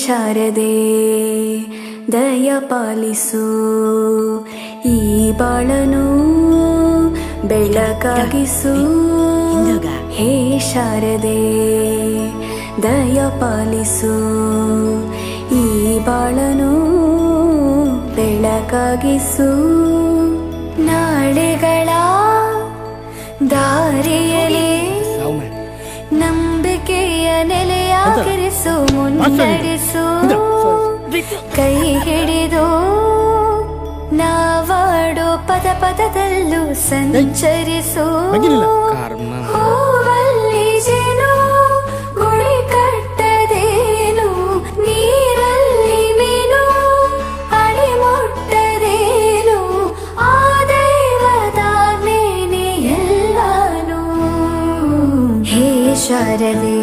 ಶಾರದೆ ದಯ ಪಾಲಿಸು ಈ ಬಾಳನು ಬೆಳಕಾಗಿಸು ಹೇ ಶಾರದೆ ದಯ ಪಾಲಿಸು ಈ ಬಾಳನು ಬೆಳಕಾಗಿಸು ನಾಳೆಗಳ ದಾರಿಯಲ್ಲಿ ನಂಬಿಕೆಯ ನೆಲೆಯಾಗಿರಿಸು ಮುನ್ನಡೆಸು ಕೈ ಹಿಡಿದು ನಾವಾಡೋ ಪದ ಪದದಲ್ಲೂ ಸಂಚರಿಸು ಹೂವಲ್ಲಿ ಜೇನು ಗುಳಿ ಕಟ್ಟದೇನು ನೀರಲ್ಲಿ ಮೀನು ಅಡಿ ಮುಟ್ಟದೇನು ಆ ದೈವದಾಜ್ಞೆನೇ ಎಲ್ಲಾನು ಹೇ ಶಾರದೆ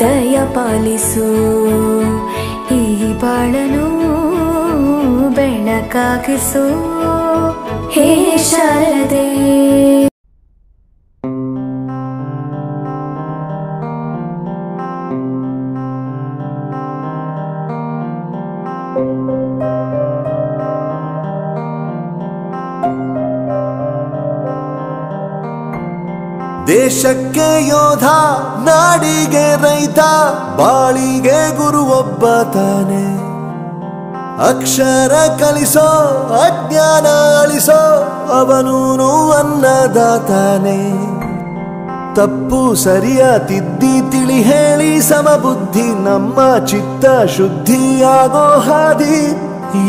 ದಯ ಪಾಲಿಸು ಈ ಬಾಳನು ಬೆಳಕಾಗಿಸು ಹೇ ಶಾರದೆ. ದೇಶಕ್ಕೆ ಯೋಧ ನಾಡಿಗೆ ರೈತ ಬಾಳಿಗೆ ಗುರು ಒಬ್ಬ ತಾನೆ ಅಕ್ಷರ ಕಲಿಸೋ ಅಜ್ಞಾನ ಅಳಿಸೋ ಅವನೂನು ಅನ್ನದಾತಾನೆ ತಪ್ಪು ಸರಿಯ ತಿದ್ದಿ ತಿಳಿ ಹೇಳಿ ಸಮಬುದ್ಧಿ ನಮ್ಮ ಚಿತ್ತ ಶುದ್ಧಿಯಾಗೋ ಹಾದಿ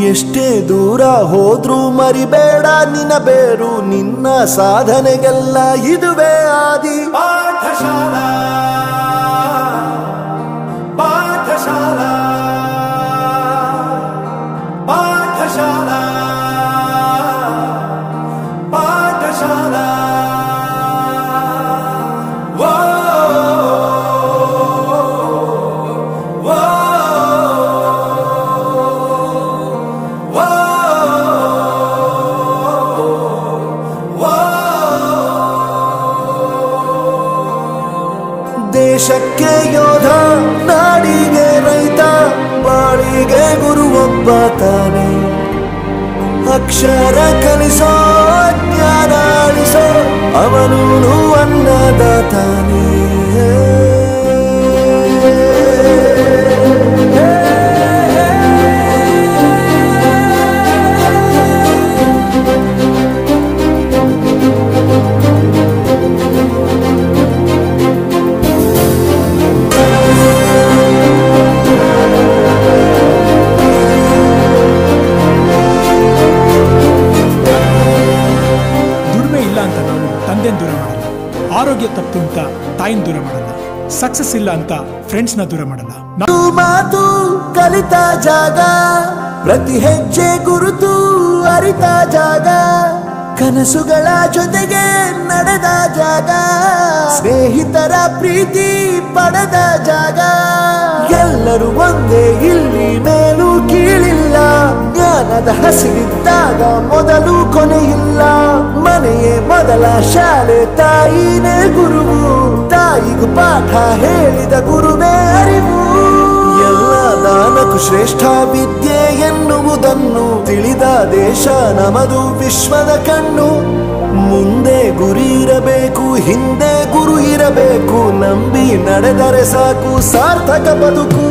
ಎಷ್ಟೇ ದೂರ ಹೋದ್ರೂ ಮರಿಬೇಡ ನಿನ್ನ ಬೇರು ನಿನ್ನ ಸಾಧನೆಗೆಲ್ಲ ಇದುವೇ ಆದಿ ಪಾಠಶಾಲಾ ಪಾಠಶಾಲಾ ಪಾಠಶಾಲಾ ಪಾಠಶಾಲಾ ದೇಶಕ್ಕೆ ಯೋಧ ನಾಡಿಗೆ ರೈತ ಬಾಳಿಗೆ ಗುರು ಒಬ್ಬ ತಾನೆ ಅಕ್ಷರ ಕಲಿಸೋ ಜ್ಞಾನ ಅಳಿಸೋ ಅವನೂನು ಅನ್ನದಾತಾನೆ ದೂರ ಮಾಡಲ್ಲ, ಆರೋಗ್ಯ ತಪ್ಪು ಅಂತ ತಾಯಿನ ದೂರ ಮಾಡಲ್ಲ, ಸಕ್ಸಸ್ ಇಲ್ಲ ಅಂತ ಫ್ರೆಂಡ್ಸ್ ನ ದೂರ ಮಾಡಲ್ಲ. ಮಾತು ಕಲಿತ ಜಾಗ ಪ್ರತಿ ಹೆಜ್ಜೆ ಗುರುತು ಅರಿತ ಜಾಗ ಕನಸುಗಳ ಜೊತೆಗೆ ನಡೆದ ಜಾಗ ಸ್ನೇಹಿತರ ಪ್ರೀತಿ ಪಡೆದ ಜಾಗ ಎಲ್ಲರೂ ಒಂದೇ ಇಲ್ಲಿ ಮೇಲೂ ಕೀಳಿಲ್ಲ ಜ್ಞಾನದ ಹಸಿವಿದ್ದಾಗ ಮೊದಲು ಕೊನೆಯಿಲ್ಲ ಮನೆಯೇ ಮೊದಲ ಶಾಲೆ ತಾಯಿನೇ ಗುರುವು ತಾಯಿಗೂ ಪಾಠ ಹೇಳಿದ ಗುರುವೇ ಅರಿವು ಎಲ್ಲ ದಾನಕ್ಕೂ ಶ್ರೇಷ್ಠ ವಿದ್ಯೆ ಎನ್ನುವುದನ್ನು ತಿಳಿದ ದೇಶ ನಮದು ವಿಶ್ವದ ಕಣ್ಣು ಮುಂದೆ ಗುರಿ ಇರಬೇಕು ಹಿಂದೆ ಗುರು ಇರಬೇಕು ನಂಬಿ ನಡೆದರೆ ಸಾಕು ಸಾರ್ಥಕ ಬದುಕು.